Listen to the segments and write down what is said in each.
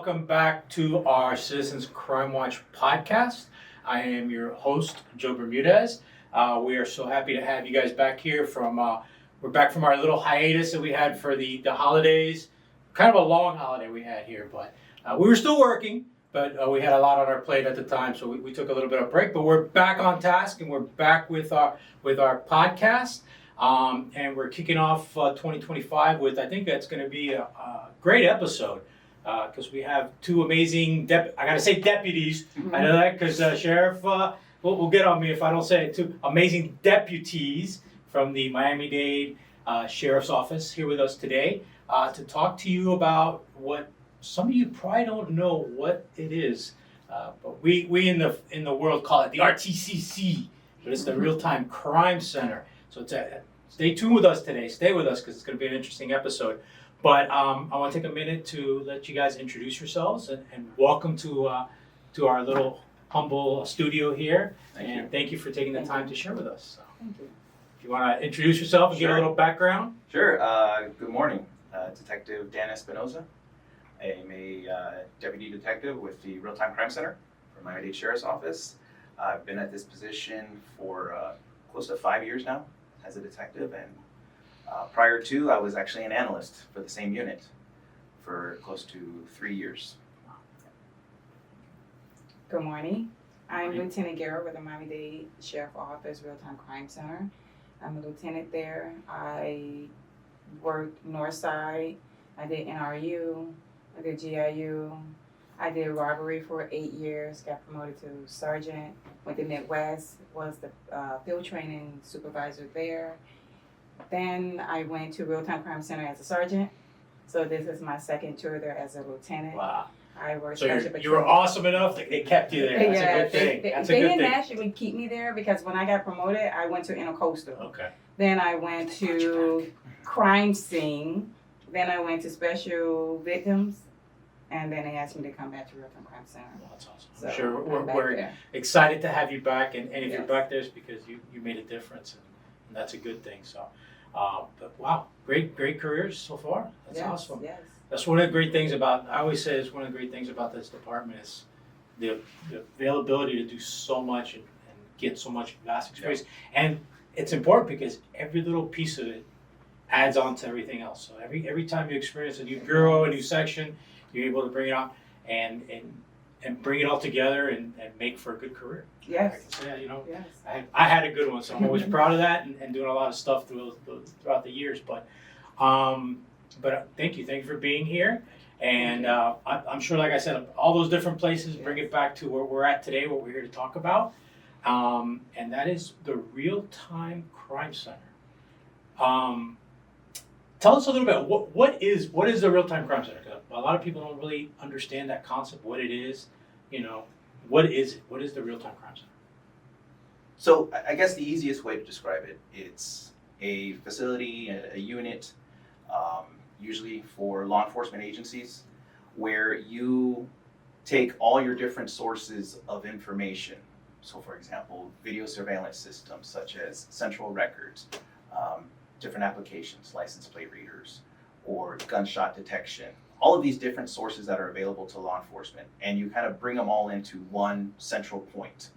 welcome back to our Citizens Crime Watch podcast. I am your host, Joe Bermudez. We are so happy to have you guys back here we're back from our little hiatus that we had for the holidays. Kind of a long holiday we had here, but we were still working, but we had a lot on our plate at the time, so we took a little bit of break, but we're back on task and we're back with our podcast. And we're kicking off 2025 with, I think that's going to be a great episode because we have two amazing, I got to say deputies. Mm-hmm. I know that because Sheriff will get on me if I don't say it. Two amazing deputies from the Miami-Dade Sheriff's Office here with us today to talk to you about what some of you probably don't know what it is. But we in the world call it the RTCC, but it's the Real-Time Crime Center. So stay tuned with us today. Stay with us because it's going to be an interesting episode. But I want to take a minute to let you guys introduce yourselves and welcome to our little humble studio here. Thank you for taking the time to share with us. So, thank you. if you want to introduce yourself and give a little background. Sure. Good morning. Detective Dan Espinoza. I am a deputy detective with the Real-Time Crime Center for Miami-Dade Sheriff's Office. I've been at this position for close to 5 years now as a detective, and prior to, I was actually an analyst for the same unit for close to 3 years. Good morning. I'm Lieutenant Guerra with the Miami-Dade Sheriff's Office Real-Time Crime Center. I'm a lieutenant there. I worked North Side. I did NRU. I did GIU. I did robbery for 8 years, got promoted to sergeant, went to Midwest, was the field training supervisor there. Then I went to Real-Time Crime Center as a sergeant. So this is my second tour there as a lieutenant. Wow. I worked So you were awesome enough that they kept you there. That's a good thing. They didn't actually keep me there because when I got promoted, I went to Intercoastal. Okay. Then I went to crime scene. Then I went to special victims. And then they asked me to come back to Real-Time Crime Center. Well, that's awesome. So I'm sure I'm back we're there. excited to have you back. And if you're Yes. back there, it's because you made a difference. And that's a good thing. So, but wow, great careers so far. That's Yes, awesome. Yes. That's one of the great things I always say is one of the great things about this department is the availability to do so much and get so much vast experience. Yeah. And it's important because every little piece of it adds on to everything else. So every time you experience a new bureau, a new section, you're able to bring it on and bring it all together and make for a good career. Yes. I can say that, Yes. I had a good one, so I'm always proud of that and doing a lot of stuff throughout the years. But thank you for being here. And I'm sure, like I said, all those different places bring it back to where we're at today, what we're here to talk about. And that is the Real-Time Crime Center. Tell us a little bit, what is the Real-Time Crime Center? 'Cause a lot of people don't really understand that concept, what it is. What is it? What is the Real-Time Crime Center? So I guess the easiest way to describe it, it's a facility, a unit, usually for law enforcement agencies, where you take all your different sources of information. So for example, video surveillance systems such as central records, different applications, license plate readers, or gunshot detection, all of these different sources that are available to law enforcement, and you kind of bring them all into one central point.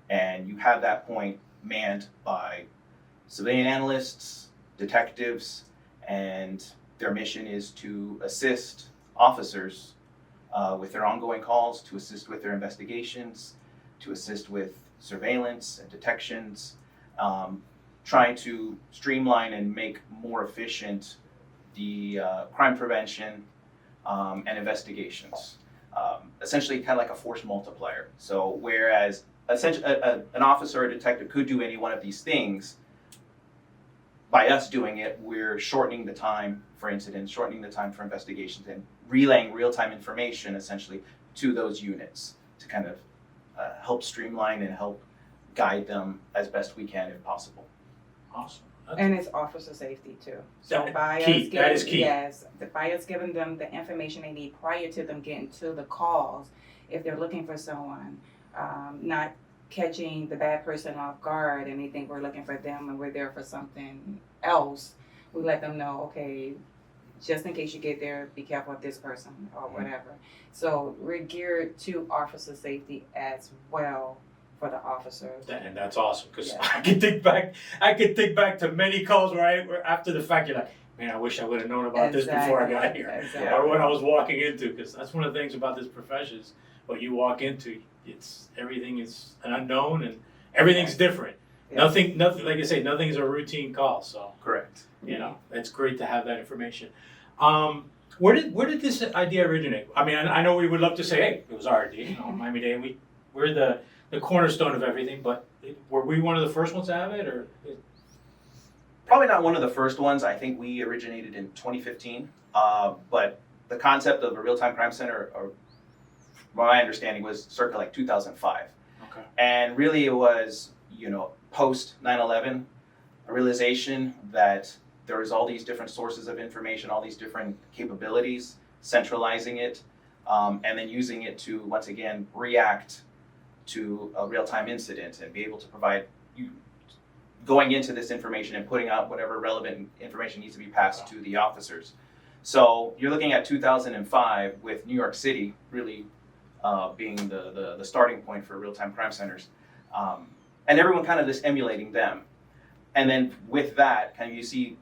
And you have that point manned by civilian analysts, detectives, and their mission is to assist officers with their ongoing calls, to assist with their investigations, to assist with surveillance and detections, trying to streamline and make more efficient the crime prevention and investigations. Essentially kind of like a force multiplier. So whereas essentially an officer or a detective could do any one of these things, by us doing it, we're shortening the time for incidents, shortening the time for investigations, and relaying real-time information essentially to those units to kind of help streamline and help guide them as best we can if possible. Awesome. And it's officer safety too. So That is key. Yes, by us giving them the information they need prior to them getting to the calls, if they're looking for someone, not catching the bad person off guard and they think we're looking for them and we're there for something else. We let them know, okay, just in case you get there, be careful of this person or whatever. So we're geared to officer safety as well for the officers. And that's awesome, because Yeah. I can think back to many calls where after the fact you're like, man, I wish I would have known about this before I got here, Exactly. or when I was walking into, because that's one of the things about this profession is what you walk into, everything is an unknown and everything's different. Yeah. Nothing, like I say, nothing's a routine call. So Correct. it's great to have that information. Where did this idea originate? I mean, I know we would love to say, hey, it was our idea, Miami-Dade. We're the cornerstone of everything, but were we one of the first ones to have it, or? Probably not one of the first ones. I think we originated in 2015. But the concept of a real-time crime center, or my understanding, was circa like 2005. Okay. And really it was, post 9/11, a realization that there was all these different sources of information, all these different capabilities, centralizing it, and then using it to, once again, react to a real-time incident and be able to provide you going into this information and putting out whatever relevant information needs to be passed to the officers. So you're looking at 2005 with New York City really being the starting point for real-time crime centers. And everyone kind of just emulating them. And then with that, kind of you see,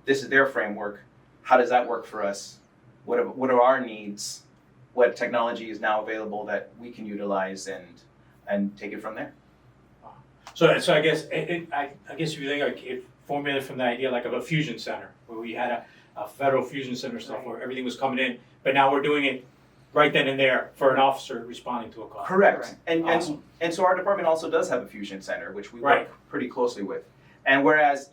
this is their framework. How does that work for us? What are our needs? What technology is now available that we can utilize and take it from there? So I guess I guess if you think like it formulated from the idea like of a fusion center, where we had a federal fusion center stuff where everything was coming in, but now we're doing it right then and there for an officer responding to a call. Correct. And Awesome. and so our department also does have a fusion center, which we Right. work pretty closely with. And whereas,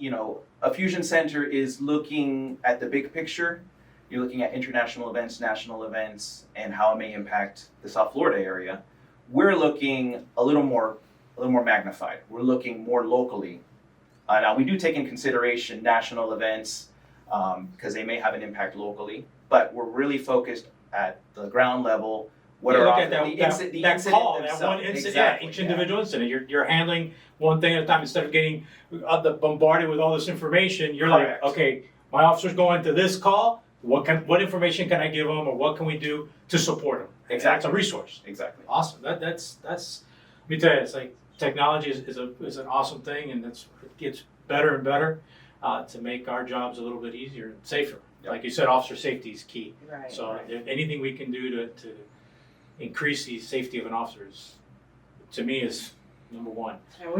a fusion center is looking at the big picture, you're looking at international events, national events, and how it may impact the South Florida area. We're looking a little more magnified. We're looking more locally. Now we do take in consideration national events because they may have an impact locally, but we're really focused at the ground level. What are Look at the that incident call, that themselves. one incident, Exactly, each individual incident. You're handling one thing at a time instead of getting bombarded with all this information. You're Correct. like, okay, my officer's going to this call. What information can I give them, or what can we do to support them? Exactly. That's a resource. Exactly. Awesome. That's. Let me tell you, it's like technology is an awesome thing, and it gets better and better to make our jobs a little bit easier and safer. Yep. Like you said, officer safety is key. Right. So right. if anything we can do to increase the safety of an officer to me is number one. And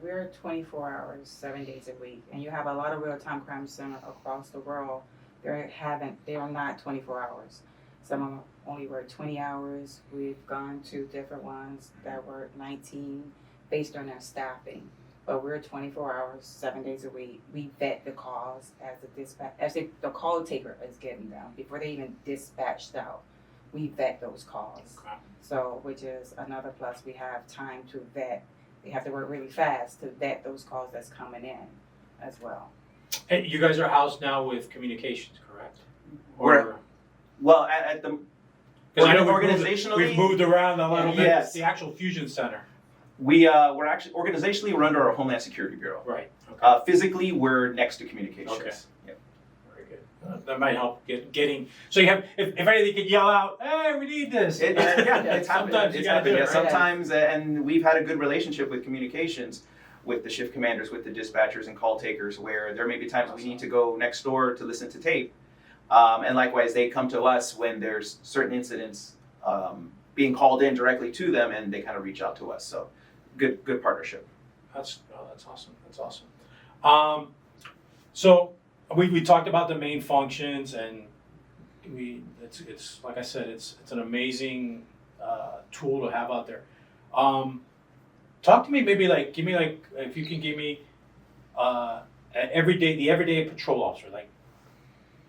we're 24 hours, 7 days a week, and you have a lot of real-time crime centers across the world. They are not 24 hours. Some of them only work 20 hours. We've gone to different ones that work 19 based on their staffing. But we're 24 hours, 7 days a week. We vet the calls as the call taker is getting them before they even dispatched out. We vet those calls. Okay. So, which is another plus. We have time to vet. They have to work really fast to vet those calls that's coming in as well. And you guys are housed now with communications, correct? We're- Well, at the Because I know organizationally, we've moved around a little bit. Yes. It's the actual fusion center. we're actually organizationally we're under our Homeland Security Bureau. Right. Okay. Physically, we're next to communications. Okay. Yep. Very good. That might help getting. So you have, if anything, you could yell out, "Hey, we need this." It's happened. Sometimes you It's gotta happened. do Yeah, it, right? sometimes, and we've had a good relationship with communications, with the shift commanders, with the dispatchers and call takers, where there may be times we need to go next door to listen to tape, and likewise they come to us when there's certain incidents being called in directly to them, and they kind of reach out to us. So, good partnership. That's awesome. That's awesome. So we talked about the main functions, and it's like I said, it's an amazing tool to have out there. Talk to me, maybe give me if you can give me the everyday patrol officer, like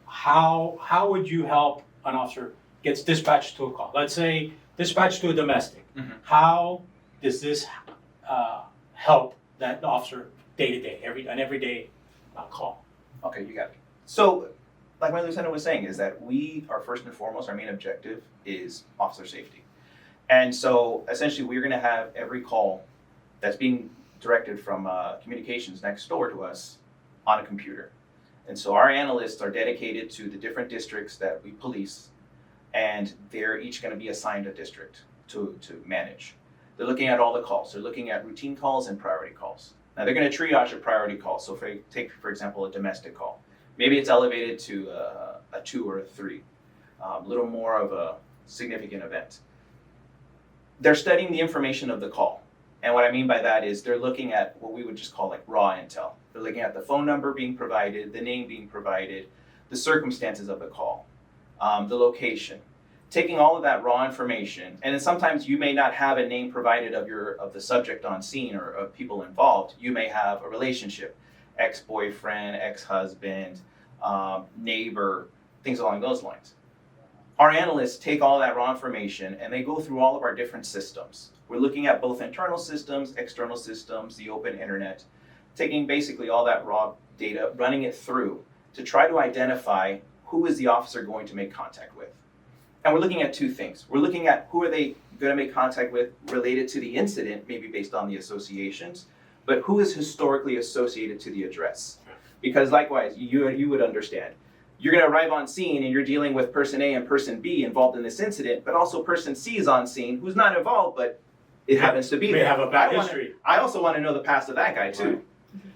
how would you help an officer gets dispatched to a call? Let's say dispatched to a domestic. Mhm. How does this help that officer day to day, an everyday call? Okay, you got it. So, like my lieutenant was saying, is that we are first and foremost, our main objective is officer safety. And so, essentially, we're going to have every call that's being directed from communications next door to us on a computer. And so our analysts are dedicated to the different districts that we police, and they're each going to be assigned a district to manage. They're looking at all the calls. They're looking at routine calls and priority calls. Now they're going to triage a priority call. So take, for example, a domestic call. Maybe it's elevated to a 2 or a 3, a little more of a significant event. They're studying the information of the call. And what I mean by that is they're looking at what we would just call like raw intel. They're looking at the phone number being provided, the name being provided, the circumstances of the call, the location. Taking all of that raw information, and then sometimes you may not have a name provided of the subject on scene or of people involved. You may have a relationship, ex-boyfriend, ex-husband, neighbor, things along those lines. Our analysts take all that raw information and they go through all of our different systems. We're looking at both internal systems, external systems, the open internet, taking basically all that raw data, running it through to try to identify who is the officer going to make contact with. And we're looking at 2 things. We're looking at who are they going to make contact with related to the incident, maybe based on the associations, but who is historically associated to the address. Because likewise, you would understand. You're going to arrive on scene and you're dealing with person A and person B involved in this incident, but also person C is on scene who's not involved, but it happens to be May there. have a bad history. I also want to know the past of that guy too. Right.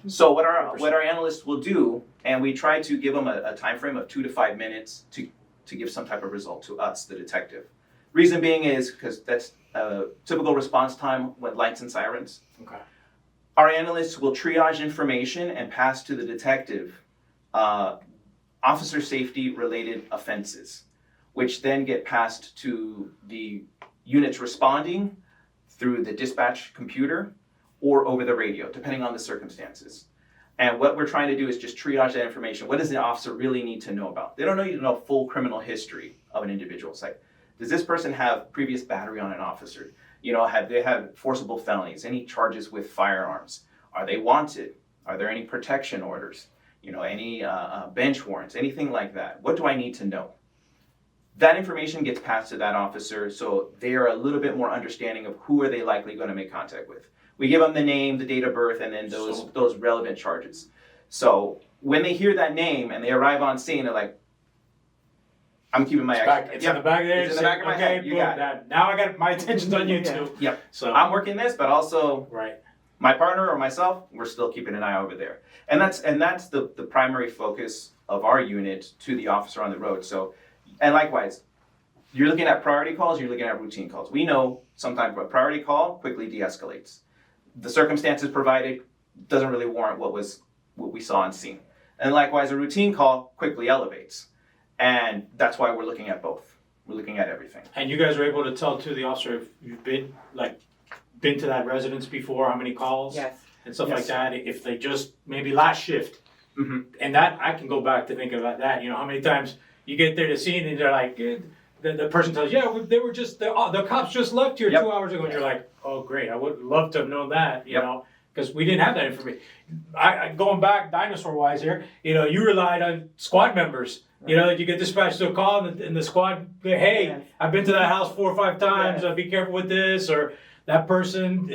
So what our analysts will do, and we try to give them a time frame of 2 to 5 minutes to give some type of result to us, the detective. Reason being is because that's a typical response time with lights and sirens. Okay. Our analysts will triage information and pass to the detective officer safety related offenses, which then get passed to the units responding through the dispatch computer or over the radio, depending on the circumstances. And what we're trying to do is just triage that information. What does the officer really need to know about? They don't need to know full criminal history of an individual. It's like, does this person have previous battery on an officer? Have they had forcible felonies? Any charges with firearms? Are they wanted? Are there any protection orders? Any bench warrants? Anything like that? What do I need to know? That information gets passed to that officer, so they are a little bit more understanding of who are they likely going to make contact with. We give them the name, the date of birth, and then those relevant charges. So when they hear that name and they arrive on scene, they're like, I'm keeping my action. It's in the back there. It's in the back of my head. You got it. Now I got my attention's on you too. Yep. So I'm working this, but also right. my partner or myself, we're still keeping an eye over there. And that's the primary focus of our unit to the officer on the road. So, and likewise, you're looking at priority calls, you're looking at routine calls. We know sometimes a priority call quickly de-escalates. The circumstances provided doesn't really warrant what we saw on scene. And likewise, a routine call quickly elevates. And that's why we're looking at both. We're looking at everything. And you guys are able to tell to the officer if you've been to that residence before, how many calls? Yes. And stuff like that, if they just, maybe last shift. Mm-hmm. And that, I can go back to thinking about that, how many times you get there to see and they're like, the person tells you, yeah, they were just, the cops just left here 2 hours ago. And you're like, oh great, I would love to have known that, you know, because we didn't have that information. I going back dinosaur wise here, you relied on squad members. Right. You get dispatched to a call and the squad, hey, I've been to that house 4 or 5 times, be careful with this, or that person,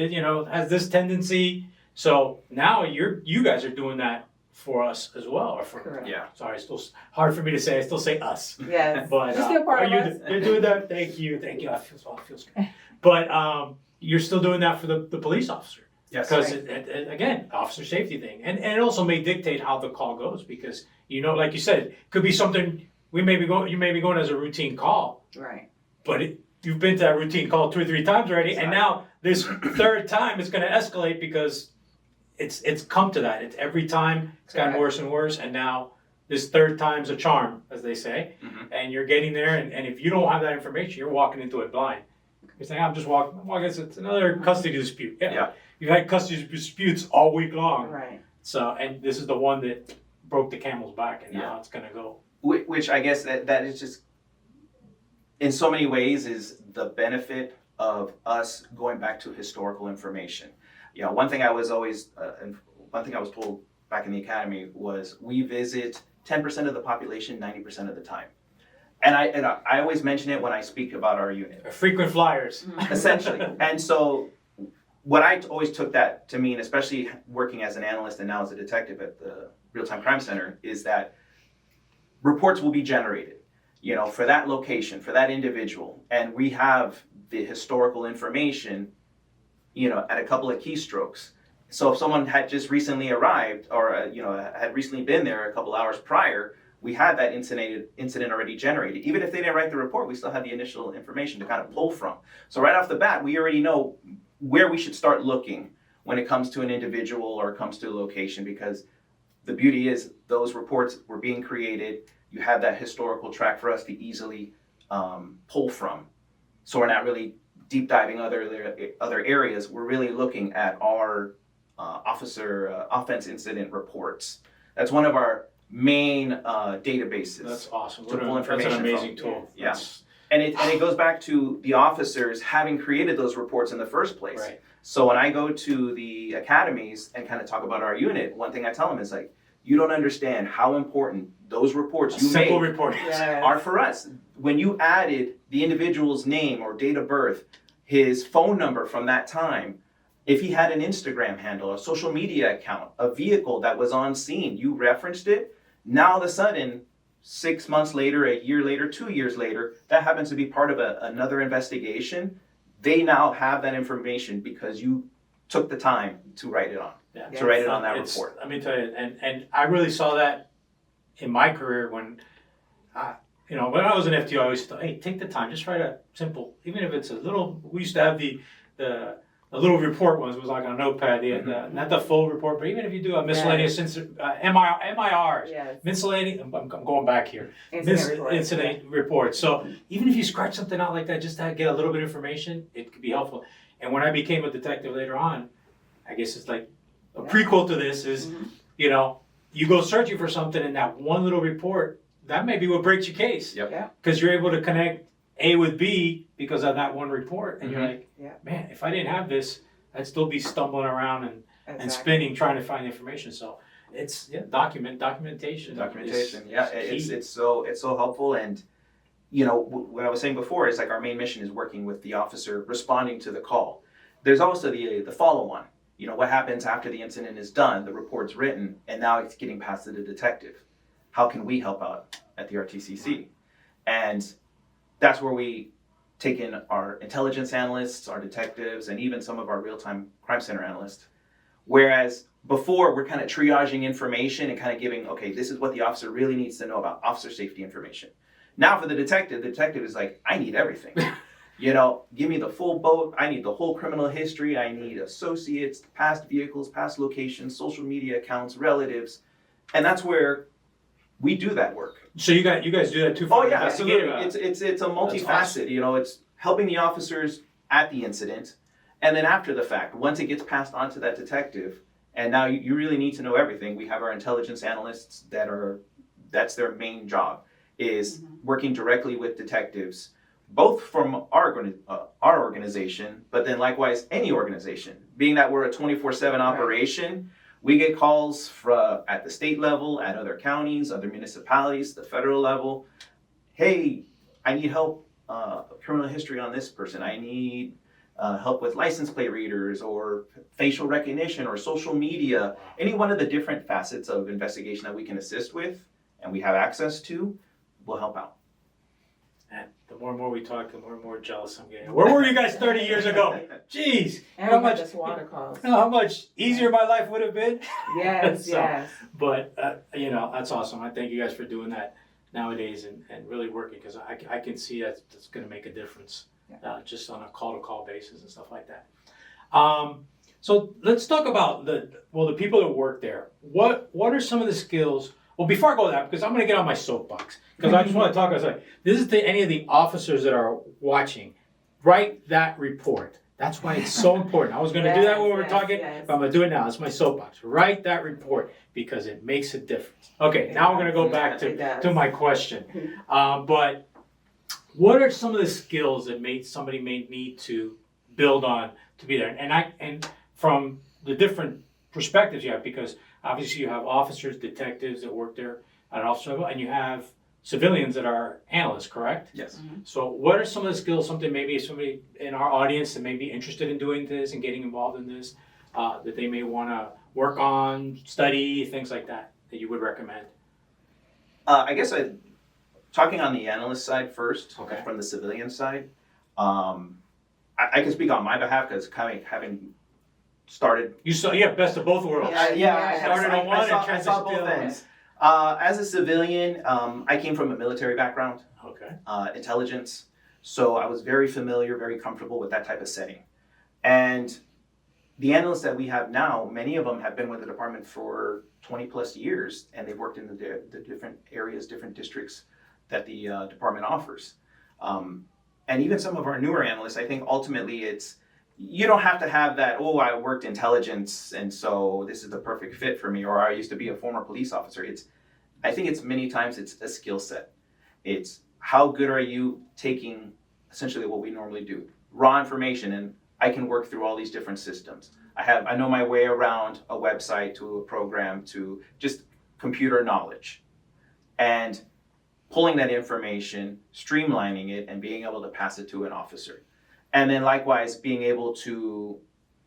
has this tendency. So now you guys are doing that for us as well. Or for, Correct. Yeah. Sorry, it's still hard for me to say. I still say us. Yes. But you're still part of us. You're doing that. Thank you. I feels good. But you're still doing that for the police officer. Yes. Because again, officer safety thing, and it also may dictate how the call goes because like you said, it could be something you may be going as a routine call. Right. But you've been to that routine call 2 or 3 times already, and now this third time it's going to escalate because it's come to that. It's every time it's gotten worse and worse, and now this third time's a charm, as they say. Mm-hmm. And you're getting there, and if you don't have that information, you're walking into it blind. You're saying, I'm just walking. Well, I guess it's another custody dispute. Yeah. You've had custody disputes all week long. Right. So, and this is the one that broke the camel's back, and now it's going to go. Which I guess that is just, in so many ways, is the benefit of us going back to historical information. One thing I was told back in the academy was we visit 10% of the population 90% of the time. And I always mention it when I speak about our unit. Frequent flyers. Essentially. And so what I always took that to mean, especially working as an analyst and now as a detective at the real-time crime center is that reports will be generated, for that location, for that individual, and we have the historical information, at a couple of keystrokes. So if someone had just recently arrived or, had recently been there a couple hours prior, we had that incident already generated. Even if they didn't write the report, we still had the initial information to kind of pull from. So right off the bat, we already know where we should start looking when it comes to an individual or comes to a location, because the beauty is those reports were being created. You have that historical track for us to easily pull from. So we're not really deep diving other areas. We're really looking at our offense incident reports. That's one of our main databases. That's awesome. To pull information That's an amazing from. tool. Yeah. And it goes back to the officers having created those reports in the first place. Right. So when I go to the academies and kind of talk about our unit, one thing I tell them is like, you don't understand how important those reports you Simple made report. are for us. When you added the individual's name or date of birth, his phone number from that time, if he had an Instagram handle, a social media account, a vehicle that was on scene, you referenced it. Now all of a sudden, 6 months later, a year later, 2 years later, that happens to be part of another investigation. They now have that information because you took the time to write it on. Yeah. To write it on that report. Let me tell you, and I really saw that in my career when when I was an FTO, I always thought, hey, take the time, just write a simple, even if it's a little. We used to have the little report ones, was like on a notepad, not the full report, but even if you do a miscellaneous MIRs, Yes. miscellaneous. I'm going back here. Incident report. So even if you scratch something out like that, just to get a little bit of information, it could be helpful. And when I became a detective later on, I guess it's like a prequel to this is, you go searching for something and that one little report, that may be what breaks your case. Yep. Yeah. Because you're able to connect A with B because of that one report. And you're like, Yeah. man, if I didn't have this, I'd still be stumbling around and spinning trying to find information. So it's documentation. Documentation, it's so helpful. And what I was saying before is like our main mission is working with the officer responding to the call. There's also the follow-on. What happens after the incident is done, the report's written, and now it's getting passed to the detective. How can we help out at the RTCC? And that's where we take in our intelligence analysts, our detectives, and even some of our real-time crime center analysts. Whereas before, we're kind of triaging information and kind of giving, okay, this is what the officer really needs to know about officer safety information. Now for the detective is like, I need everything. Give me the full boat. I need the whole criminal history. I need associates, past vehicles, past locations, social media accounts, relatives. And that's where we do that work. So you guys do that too? Oh yeah, absolutely. It's a multifaceted. Awesome. It's helping the officers at the incident, and then after the fact, once it gets passed on to that detective, and now you really need to know everything. We have our intelligence analysts that's their main job, is working directly with detectives, both from our organization, but then likewise any organization. Being that we're a 24/7 operation, we get calls at the state level, at other counties, other municipalities, the federal level. Hey, I need help, criminal history on this person. I need help with license plate readers or facial recognition or social media. Any one of the different facets of investigation that we can assist with and we have access to will help out. And the more and more we talk, the more and more jealous I'm getting. Where were you guys 30 years ago? Jeez. And how much water costs? How much easier my life would have been? Yes, So, yes. But, that's awesome. I thank you guys for doing that nowadays and really working, because I can see that's going to make a difference just on a call-to-call basis and stuff like that. So let's talk about the people that work there. What are some of the skills? Well, before I go to that, because I'm going to get on my soapbox, because I just want to talk. I was like, this is to any of the officers that are watching. Write that report. That's why it's so important. I was going to do that when we were talking, but I'm going to do it now. It's my soapbox. Write that report because it makes a difference. Okay, now we're going to go back to my question. But what are some of the skills that somebody may need to build on to be there? And from the different perspectives you have, because obviously you have officers, detectives that work there at an officer level, and you have civilians that are analysts, correct? Yes. So what are some of the skills, somebody in our audience that may be interested in doing this and getting involved in this, that they may want to work on, study, things like that? that you would recommend? I guess talking on the analyst side first, Okay. from the civilian side, I can speak on my behalf because having started. You saw, best of both worlds. Yeah. Started on one and I saw transitioned to both the other. ends. As a civilian, I came from a military background, Okay. intelligence, so I was very familiar, very comfortable with that type of setting. And the analysts that we have now, many of them have been with the department for 20 plus years, and they've worked in the different areas, different districts that the department offers. And even some of our newer analysts, I think ultimately you don't have to have that, oh, I worked intelligence and so this is the perfect fit for me, or I used to be a former police officer. I think it's many times it's a skill set. It's how good are you taking essentially what we normally do, raw information, and I can work through all these different systems. I know my way around a website to a program to just computer knowledge. And pulling that information, streamlining it, and being able to pass it to an officer. And then likewise, being able to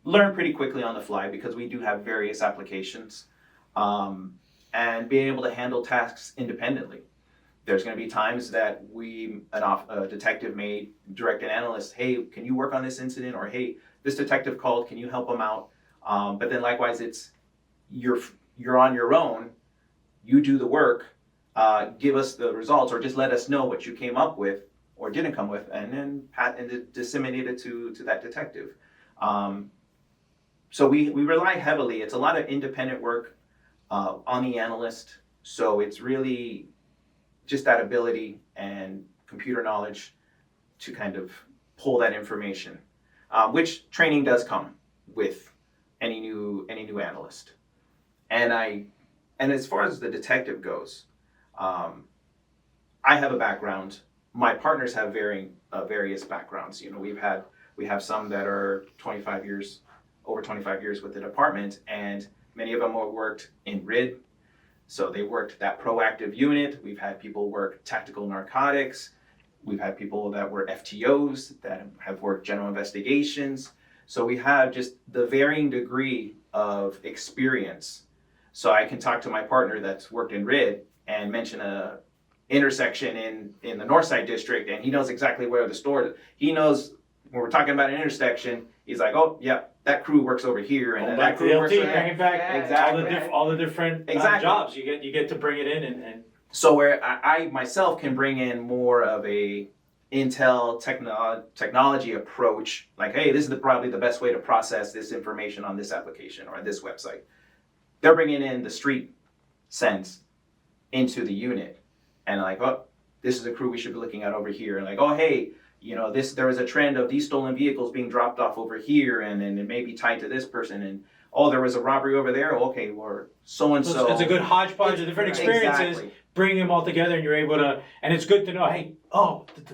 learn pretty quickly on the fly because we do have various applications, and being able to handle tasks independently. There's going to be times that a detective may direct an analyst, hey, can you work on this incident? Or hey, this detective called, can you help them out? But then likewise, it's you're on your own, you do the work, give us the results, or just let us know what you came up with or didn't come with, and then disseminate it to that detective. So we rely heavily. It's a lot of independent work on the analyst. So it's really just that ability and computer knowledge to kind of pull that information, which training does come with any new analyst. And as far as the detective goes, I have a background. My partners have various backgrounds. You know, we have some that are over 25 years with the department, and many of them have worked in RID. So they worked that proactive unit. We've had people work tactical narcotics. We've had people that were FTOs that have worked general investigations. So we have just the varying degree of experience. So I can talk to my partner that's worked in RID and mention a intersection in the Northside district, and he knows exactly where the store is. He knows when we're talking about an intersection, he's like, oh yeah, that crew works over here, and then that crew works over bring it back. Yeah. Exactly. All the different jobs you get to bring it in and. So where I myself can bring in more of a intel technology approach, like, hey, this is probably the best way to process this information on this application or this website. They're bringing in the street sense into the unit, and like, oh, this is a crew we should be looking at over here, and like, oh, hey, you know, there is a trend of these stolen vehicles being dropped off over here, and it may be tied to this person, and oh, there was a robbery over there. Okay, or so and so. It's a good hodgepodge of different experiences. Exactly. Bring them all together, and you're able to. And it's good to know, hey,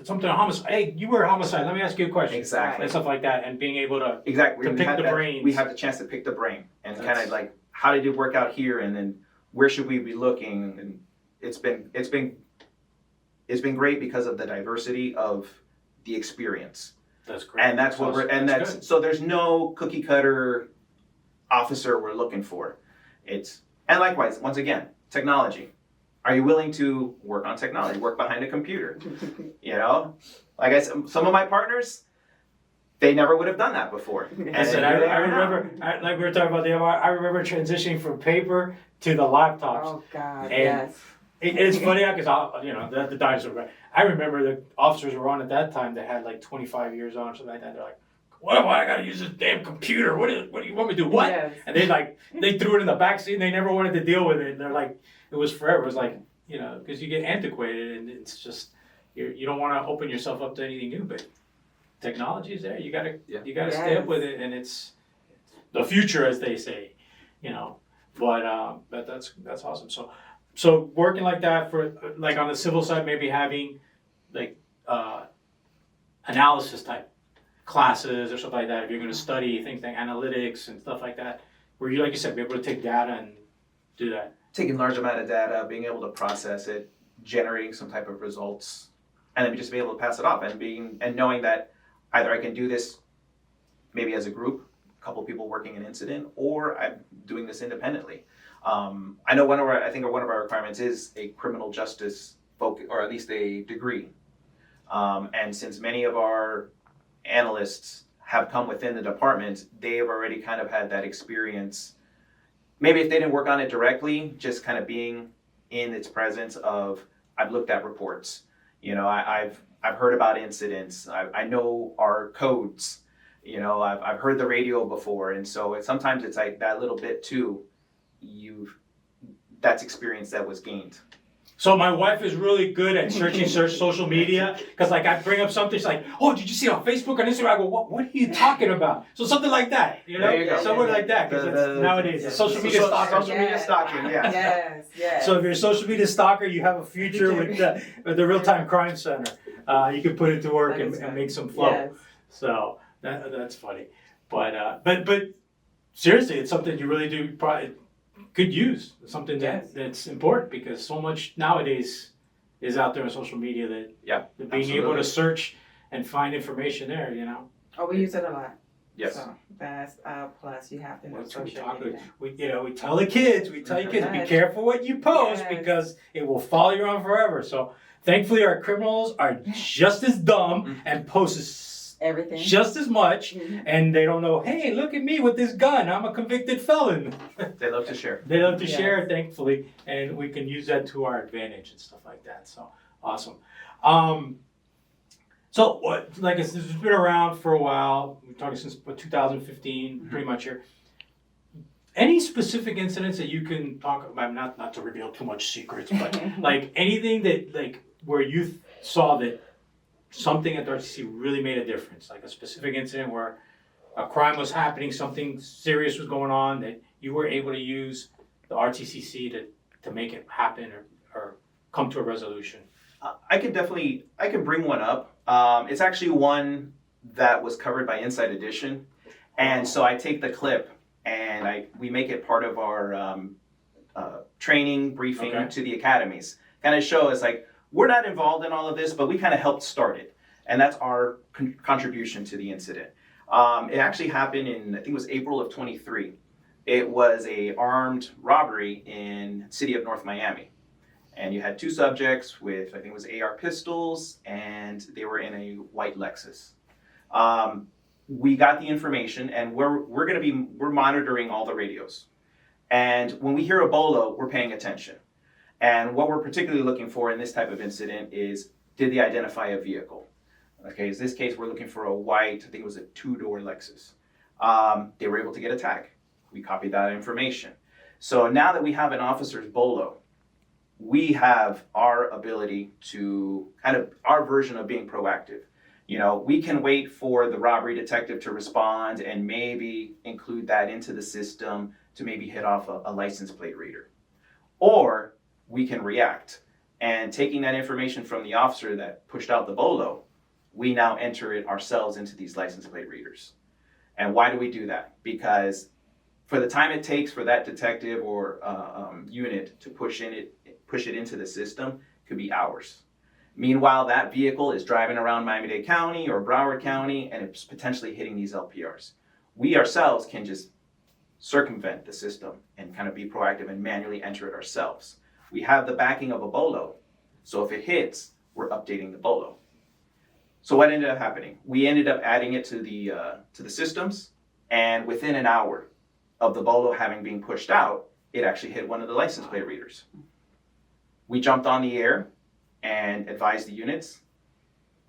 something a homicide. Hey, you were a homicide. Let me ask you a question. Exactly. And stuff like that, and being able to. Exactly. To pick the brains. We have the chance to pick the brain and kind of like, how did it work out here, and then where should we be looking? And it's been great because of the diversity of the experience. That's great. And that's what so there's no cookie cutter officer we're looking for. And likewise, once again, technology. Are you willing to work on technology, work behind a computer? You know, like I said, some of my partners, they never would have done that before. And I remember, like we were talking about I remember transitioning from paper to the laptops. Oh God, And yes. It's funny because the dinosaur. I remember the officers were on at that time that had like 25 years on or something like that. They're like, "What? Why I gotta use this damn computer? What do you want me to do? What?" Yes. And they threw it in the back seat. And they never wanted to deal with it. And they're like, it was forever. It was like, you know, because you get antiquated and it's just you don't want to open yourself up to anything new. But technology is there. You gotta stay up with it, and it's the future, as they say, you know. But that's awesome. So working like that for like on the civil side, maybe having like analysis type classes or stuff like that. If you're going to study things like analytics and stuff like that, where you, like you said, be able to take data and do that. Taking large amount of data, being able to process it, generating some type of results, and then just be able to pass it off, and knowing that either I can do this maybe as a group, couple people working an incident, or I'm doing this independently. I know one of our requirements is a criminal justice focus, or at least a degree. And since many of our analysts have come within the department, they have already kind of had that experience. Maybe if they didn't work on it directly, just kind of being in its presence of, I've looked at reports, I've heard about incidents, I know our codes, I've heard the radio before, and so sometimes it's like that little bit too. That's experience that was gained. So my wife is really good at search social media, because like I bring up something, she's like, "Oh, did you see it on Facebook, on Instagram?" I go, "What are you talking about?" So something like that, There you go. somewhere like that, because nowadays social media stalker. Social media stalking, yeah. Yes. So if you're a social media stalker, you have a future with the Real-Time Crime Center. You can put it to work and make some flow. Yes. So that's funny, but seriously, it's something you really do probably could use. It's something that's important, because so much nowadays is out there on social media that being able to search and find information there, Oh, we use it a lot. Yes. So that's a plus. You have to know That's what social media. we tell you kids, be careful what you post, because it will follow you around forever. So thankfully our criminals are just as dumb and post Everything. just as much, and they don't know, hey, look at me with this gun, I'm a convicted felon. They love to share. They love to share, thankfully, and we can use that to our advantage and stuff like that. So awesome. So what? Like I said, this has been around for a while. We're talking since 2015, pretty much here. Any specific incidents that you can talk about? Not to reveal too much secrets, but like anything that where you saw that something at the RTCC really made a difference, like a specific incident where a crime was happening, something serious was going on, that you were able to use the RTCC to make it happen or come to a resolution. I can bring one up. It's actually one that was covered by Inside Edition, and so I take the clip and we make it part of our training briefing to the academies. Kind of show us like, we're not involved in all of this, but we kind of helped start it. And that's our contribution to the incident. It actually happened in, I think it was April of 23. It was a armed robbery in city of North Miami. And you had two subjects with, I think it was AR pistols, and they were in a white Lexus. We got the information, and we're monitoring all the radios. And when we hear a bolo, we're paying attention. And what we're particularly looking for in this type of incident is, did they identify a vehicle? Okay, in this case, we're looking for a white, I think it was a 2-door Lexus. They were able to get a tag. We copied that information. So now that we have an officer's bolo, we have our ability to our version of being proactive. We can wait for the robbery detective to respond and maybe include that into the system to maybe hit off a license plate reader. Or we can react, and taking that information from the officer that pushed out the bolo, we now enter it ourselves into these license plate readers. And why do we do that? Because for the time it takes for that detective or unit to push it into the system could be hours. Meanwhile, that vehicle is driving around Miami-Dade County or Broward County, and it's potentially hitting these LPRs. We ourselves can just circumvent the system and kind of be proactive and manually enter it ourselves. We have the backing of a bolo, so if it hits, we're updating the bolo. So what ended up happening? We ended up adding it to the systems, and within an hour of the bolo having been pushed out, it actually hit one of the license plate readers. We jumped on the air and advised the units,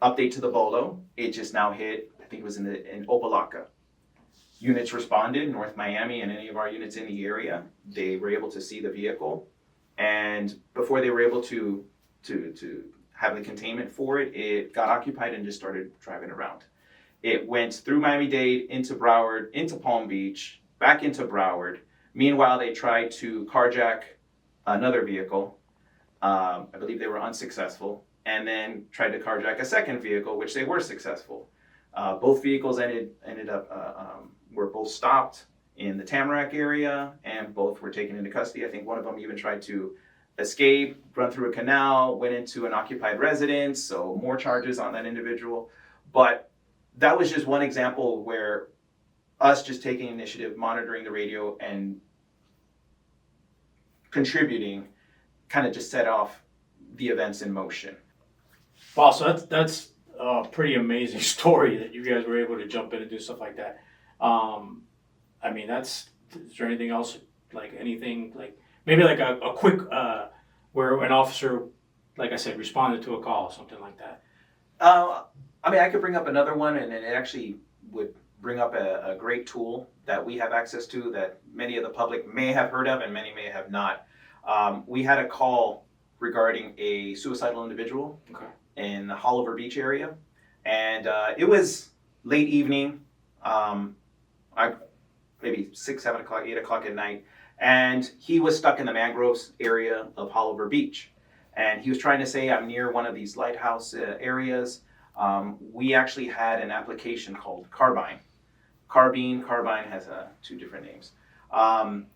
update to the bolo. It just now hit, I think it was in Opelika. Units responded, North Miami and any of our units in the area. They were able to see the vehicle, and before they were able to have the containment for it, it got occupied and just started driving around. It went through Miami-Dade, into Broward, into Palm Beach, back into Broward. Meanwhile, they tried to carjack another vehicle. I believe they were unsuccessful, and then tried to carjack a second vehicle, which they were successful. Both vehicles ended up were both stopped in the Tamarack area, and both were taken into custody. I think one of them even tried to escape, run through a canal, went into an occupied residence, so more charges on that individual. But that was just one example where us just taking initiative, monitoring the radio, and contributing kind of just set off the events in motion. Wow, so that's a pretty amazing story that you guys were able to jump in and do stuff like that. I mean, is there anything else, like anything, like maybe like a quick, where an officer, like I said, responded to a call, something like that? I mean, I could bring up another one, and it actually would bring up a great tool that we have access to that many of the public may have heard of and many may have not. We had a call regarding a suicidal individual in the Holliver Beach area, and it was late evening, maybe 6, 7 o'clock, 8 o'clock at night, and he was stuck in the mangroves area of Holliver Beach, and he was trying to say, I'm near one of these lighthouse areas. We actually had an application called Carbine. Carbine has 2 different names.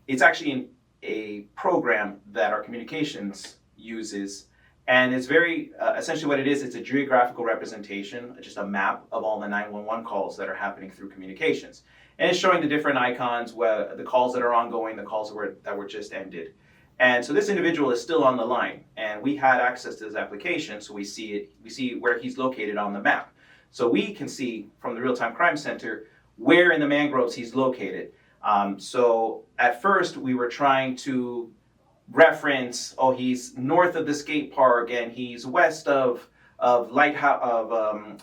It's actually a program that our communications uses, and it's very, essentially what it is, it's a geographical representation, just a map of all the 911 calls that are happening through communications. And it's showing the different icons, where the calls that are ongoing, the calls that were just ended. And so this individual is still on the line, and we had access to this application, so we see where he's located on the map. So we can see from the Real-Time Crime Center where in the mangroves he's located. So at first we were trying to reference, he's north of the skate park and he's west of lighthouse of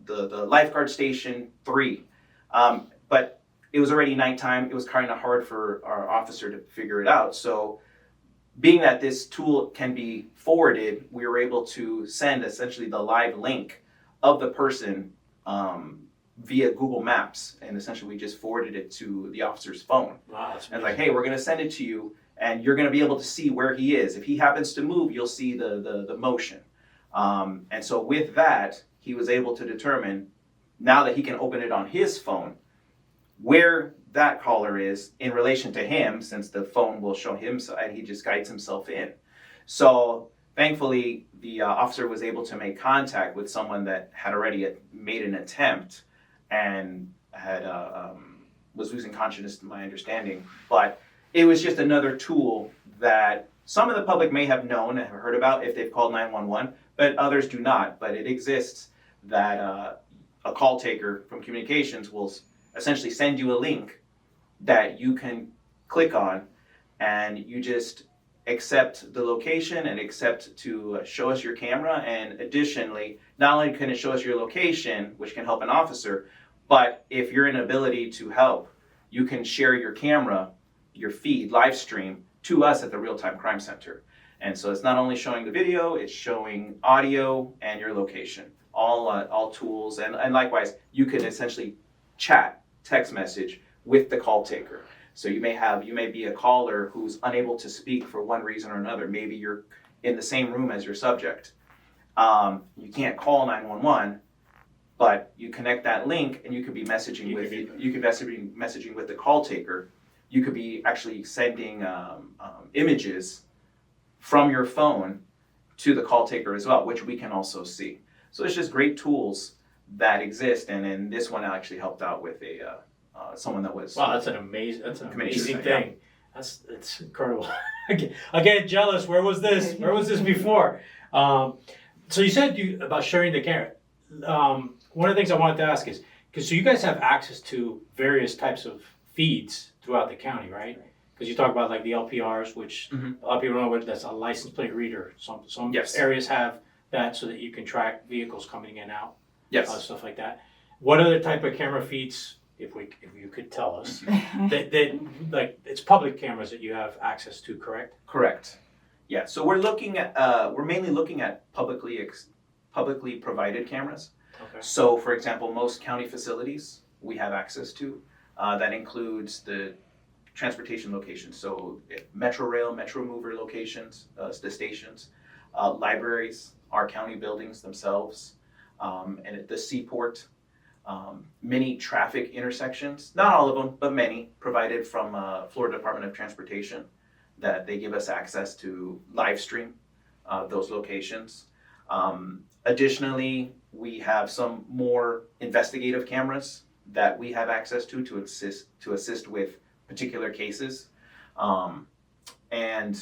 the lifeguard station 3. But it was already nighttime. It was kind of hard for our officer to figure it out. So being that this tool can be forwarded, we were able to send essentially the live link of the person via Google Maps, and essentially we just forwarded it to the officer's phone. Wow, that's and like, hey, we're going to send it to you, and you're going to be able to see where he is. If he happens to move, you'll see the motion. And so with that, he was able to determine, now that he can open it on his phone, where that caller is in relation to him, since the phone will show him, and he just guides himself in. So thankfully, the officer was able to make contact with someone that had already made an attempt and had was losing consciousness, to my understanding. But it was just another tool that some of the public may have known and have heard about if they've called 911, but others do not. But it exists that a call taker from communications will essentially send you a link that you can click on, and you just accept the location and accept to show us your camera. And additionally, not only can it show us your location, which can help an officer, but if you're in ability to help, you can share your camera, your feed, live stream to us at the Real-Time Crime Center. And so it's not only showing the video, it's showing audio and your location, all tools. And likewise, you can essentially chat, text message with the call taker. So you may be a caller who's unable to speak for one reason or another. Maybe you're in the same room as your subject. You can't call 911, but you connect that link and you could be messaging messaging with the call taker. You could be actually sending images from your phone to the call taker as well, which we can also see. So it's just great tools that exist, and then this one actually helped out with someone that was. Wow, that's an amazing thing. Yeah. It's incredible. I get jealous. Where was this? Where was this before? So you said about sharing the camera. One of the things I wanted to ask is, because so you guys have access to various types of feeds throughout the county, right? Because you talk about like the LPRs, which a lot of people don't know what that's a license plate reader. Some Yes. areas have that so that you can track vehicles coming in and out. Yes. Stuff like that. What other type of camera feeds, if you could tell us, that like it's public cameras that you have access to, correct? Correct. Yeah. So we're mainly looking at publicly provided cameras. Okay. So, for example, most county facilities we have access to. That includes the transportation locations. So, Metro Rail, Metro Mover locations, the stations, libraries, our county buildings themselves, and at the seaport. Many traffic intersections, not all of them, but many, provided from Florida Department of Transportation, that they give us access to live stream those locations. Additionally, we have some more investigative cameras that we have access to assist with particular cases. And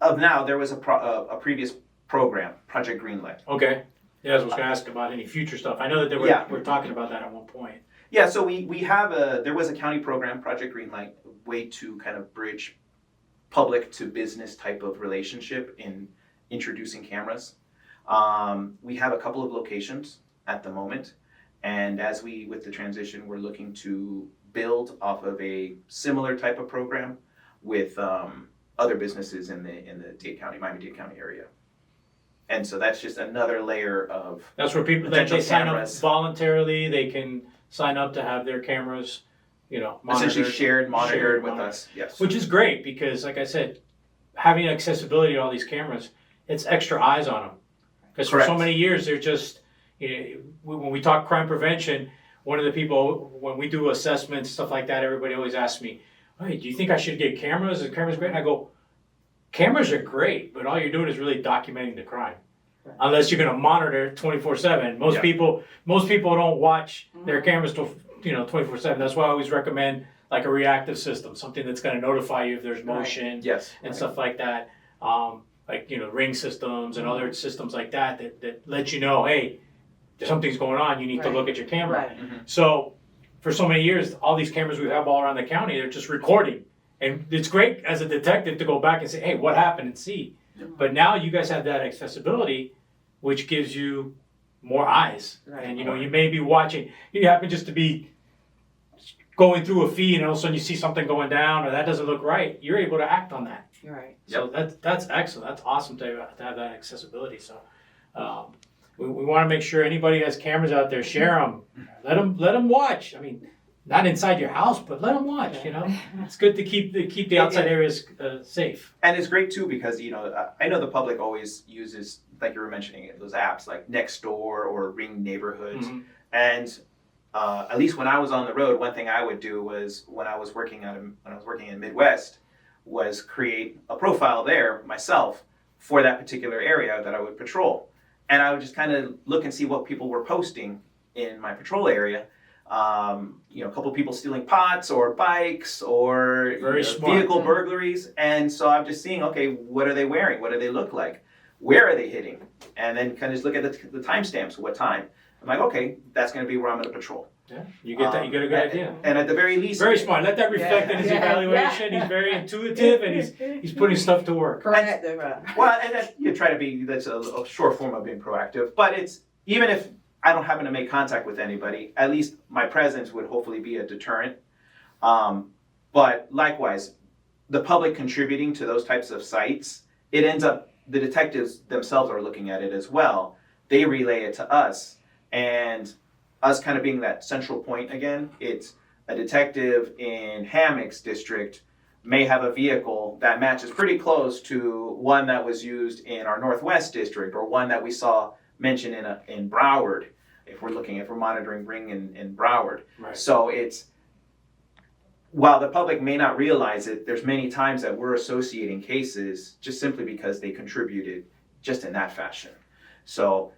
of now, there was a previous program, Project Greenlight. Okay. Yeah, I was going to ask about any future stuff. I know that we're talking about that at one point. Yeah, so we have there was a county program, Project Greenlight, way to kind of bridge public to business type of relationship in introducing cameras. We have a couple of locations at the moment, and as with the transition, we're looking to build off of a similar type of program with other businesses in the Dade County, Miami-Dade County area. And so that's just another layer of That's where people that they sign up voluntarily. They can sign up to have their cameras, monitored, essentially monitored with us. Yes, which is great because, like I said, having accessibility to all these cameras, it's extra eyes on them. Because for so many years, they're just when we talk crime prevention, one of the people when we do assessments stuff like that, everybody always asks me, "Hey, do you think I should get cameras? Are cameras great?" And I go, cameras are great, but all you're doing is really documenting the crime. Unless you're going to monitor it 24/7. Most people don't watch their cameras 24/7. That's why I always recommend like a reactive system, something that's going to notify you if there's motion and stuff like that. Ring systems and other systems like that let you know, hey, something's going on. You need to look at your camera. Right. Mm-hmm. So for so many years, all these cameras we have all around the county, they're just recording. And it's great as a detective to go back and say, hey, what happened, and see. But now you guys have that accessibility, which gives you more eyes. Right. And, you may be watching. You happen just to be going through a feed and all of a sudden you see something going down or that doesn't look right. You're able to act on that. You're right. So that's excellent. That's awesome to have that accessibility. So we want to make sure anybody who has cameras out there, share them. Let them watch. I mean, not inside your house, but let them watch. It's good to keep the outside areas safe. And it's great too because I know the public always uses, like you were mentioning, those apps like Nextdoor or Ring Neighborhoods. Mm-hmm. And at least when I was on the road, one thing I would do was when I was working in Midwest, was create a profile there myself for that particular area that I would patrol, and I would just kind of look and see what people were posting in my patrol area. A couple of people stealing pots or bikes or vehicle burglaries. And so I'm just seeing, okay, what are they wearing? What do they look like? Where are they hitting? And then kind of just look at the timestamps, what time. I'm like, okay, that's going to be where I'm going to patrol. Yeah, you get that. You get a good idea. And at the very least, very smart. Let that reflect in his evaluation. He's very intuitive and he's putting stuff to work. Proactive. Well, and you try to be. That's a short form of being proactive. But it's even if I don't happen to make contact with anybody, at least my presence would hopefully be a deterrent. But likewise, the public contributing to those types of sites, it ends up, the detectives themselves are looking at it as well. They relay it to us, and us kind of being that central point again. It's a detective in Hammock's district may have a vehicle that matches pretty close to one that was used in our Northwest district or one that we saw mentioned in Broward, if we're monitoring Ring in Broward. Right. So it's, while the public may not realize it, there's many times that we're associating cases just simply because they contributed just in that fashion. So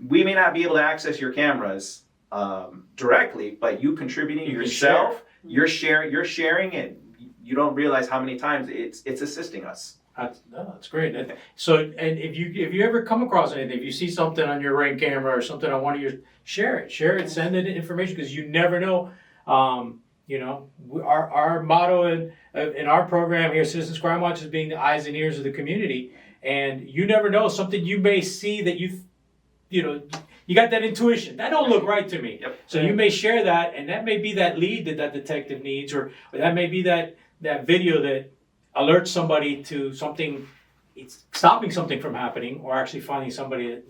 we may not be able to access your cameras directly, but you contributing yourself, you're sharing it. You don't realize how many times it's assisting us. That's great. So, and if you ever come across anything, if you see something on your Ring camera or something on one of your, share it, send it information, because you never know. Our motto in our program here, Citizens Crime Watch, is being the eyes and ears of the community. And you never know, something you may see that you got that intuition. That don't look right to me. Yep. So you may share that, and that may be that lead that detective needs, or that may be that video that alerts somebody to something, it's stopping something from happening, or actually finding somebody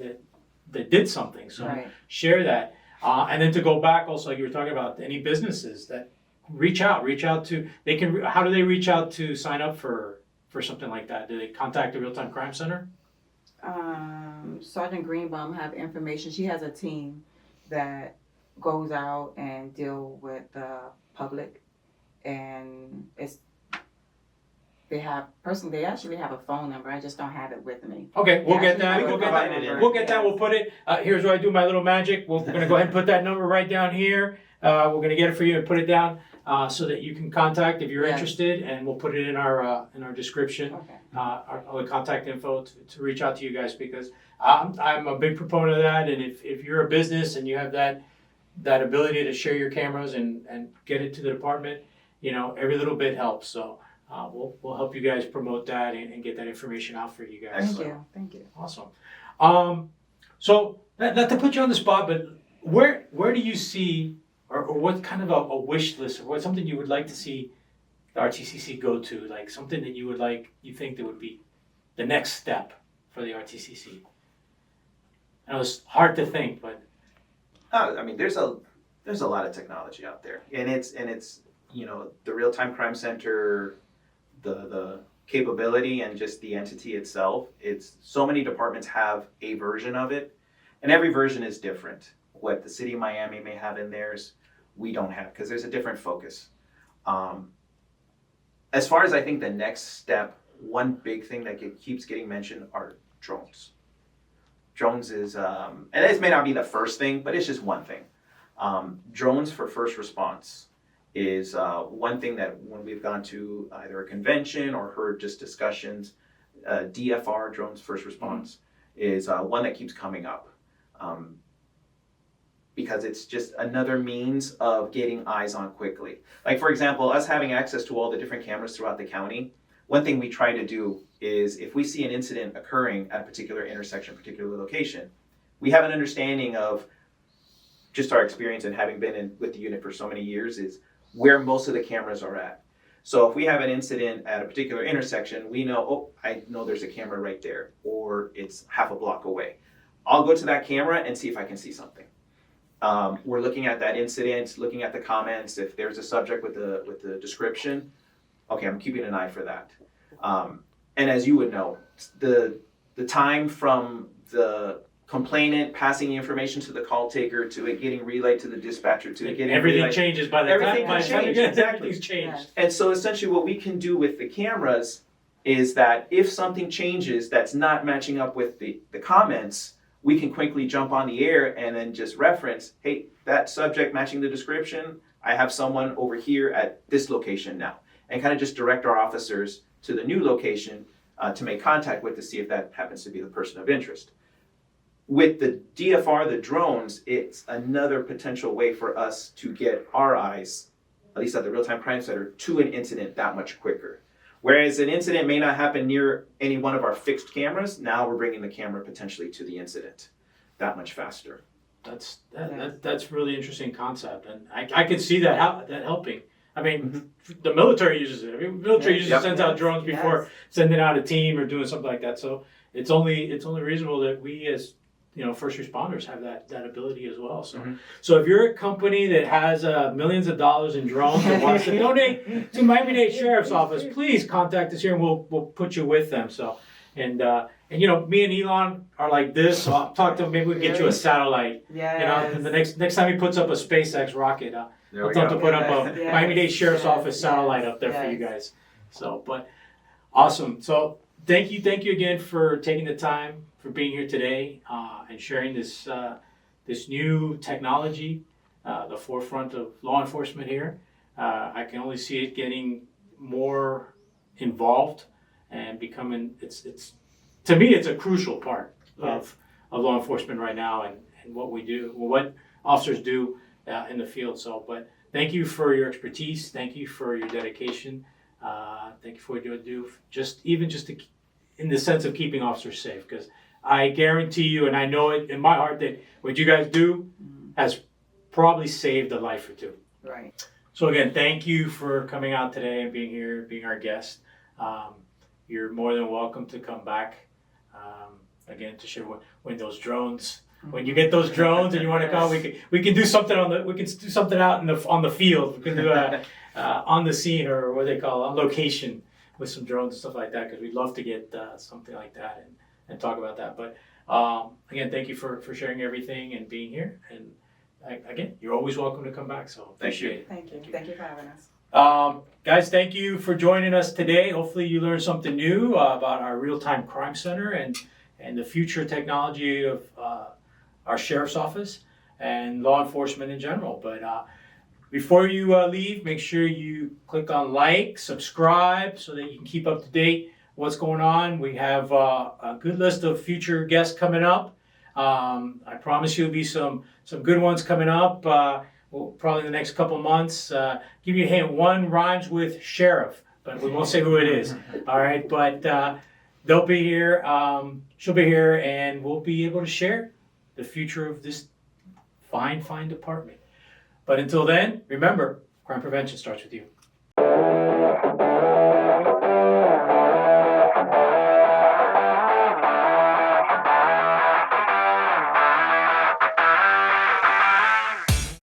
that did something. So share that. And then to go back also, you were talking about any businesses that reach out to, how do they reach out to sign up for something like that? Do they contact the Real-Time Crime Center? Sergeant Greenbaum have information. She has a team that goes out and deal with the public, and they actually have a phone number. I just don't have it with me. Okay, we'll get Yeah, that. we We'll can get provide that. it. We'll get that. We'll put it. Here's where I do my little magic. We're gonna go ahead and put that number right down here. We're gonna get it for you and put it down so that you can contact if you're Yes. interested, and we'll put it in our description. Okay. All the contact info to reach out to you guys, because I'm a big proponent of that. And if you're a business and you have that ability to share your cameras and get it to the department, every little bit helps. So we'll help you guys promote that and get that information out for you guys. Thank you. Awesome. So not to put you on the spot, but where do you see, or what kind of a wish list, or what something you would like to see the RTCC go to, like something that you think that would be the next step for the RTCC? I know it's hard to think, but I mean, there's a lot of technology out there, and it's the real-time crime center, the capability and just the entity itself. It's so many departments have a version of it, and every version is different. What the city of Miami may have in theirs, we don't have, because there's a different focus. As far as I think the next step, one big thing that keeps getting mentioned are drones. Drones is, and this may not be the first thing, but it's just one thing. Drones for first response is one thing that when we've gone to either a convention or heard just discussions, DFR, drones first response, is one that keeps coming up. Because it's just another means of getting eyes on quickly. Like, for example, us having access to all the different cameras throughout the county, one thing we try to do is if we see an incident occurring at a particular intersection, particular location, we have an understanding of just our experience and having been with the unit for so many years is where most of the cameras are at. So if we have an incident at a particular intersection, we know, I know there's a camera right there, or it's half a block away. I'll go to that camera and see if I can see something. We're looking at that incident, looking at the comments. If there's a subject with the description, okay, I'm keeping an eye for that. And as you would know, the time from the complainant passing the information to the call taker to it getting relayed to the dispatcher to it getting everything relayed, changes by the everything time. can change, exactly. Everything's changed. And so essentially what we can do with the cameras is that if something changes that's not matching up with the comments, we can quickly jump on the air and then just reference, hey, that subject matching the description, I have someone over here at this location now. And kind of just direct our officers to the new location to make contact with to see if that happens to be the person of interest. With the DFR, the drones, it's another potential way for us to get our eyes, at least at the real-time crime center, to an incident that much quicker. Whereas an incident may not happen near any one of our fixed cameras, now we're bringing the camera potentially to the incident that much faster. That's really interesting concept, and I can see that helping. I mean, the military uses it. I mean, military usually sends out drones before sending out a team or doing something like that. So it's only reasonable that we as first responders have that ability as well. So so if you're a company that has millions of dollars in drones and wants to donate to Miami-Dade Sheriff's Office, please contact us here and we'll put you with them. So and me and Elon are like this. So I'll talk to him. Maybe we can get you a satellite. Yes. The next time he puts up a SpaceX rocket, There I'll we have go. to put up a Yes. Miami-Dade Sheriff's Yes. Office satellite up there for you guys. So, but awesome. So thank you again for taking the time for being here today and sharing this new technology, the forefront of law enforcement here. I can only see it getting more involved and becoming it's to me it's a crucial part of law enforcement right now and what we do, what officers do in the field. So, but thank you for your expertise. Thank you for your dedication. Thank you for what you do. In the sense of keeping officers safe, because I guarantee you, and I know it in my heart, that what you guys do has probably saved a life or two. Right. So again, thank you for coming out today and being here, being our guest. You're more than welcome to come back again to share when those drones. When you get those drones and you want to come, we can do something do something out on the field. We can do on the scene, or what they call on location with some drones and stuff like that, because we'd love to get something like that and talk about that. But again, thank you for sharing everything and being here. And again, you're always welcome to come back. So appreciate it. Thank you for having us. Guys, thank you for joining us today. Hopefully you learned something new about our real-time crime center and the future technology of our sheriff's office and law enforcement in general. But before you leave, make sure you click on like, subscribe, so that you can keep up to date what's going on. We have a good list of future guests coming up. I promise you there'll be some good ones coming up. Probably in the next couple months. Give you a hint, one rhymes with sheriff, but we won't say who it is. All right, but they'll be here, she'll be here, and we'll be able to share the future of this fine department. But until then, remember, crime prevention starts with you.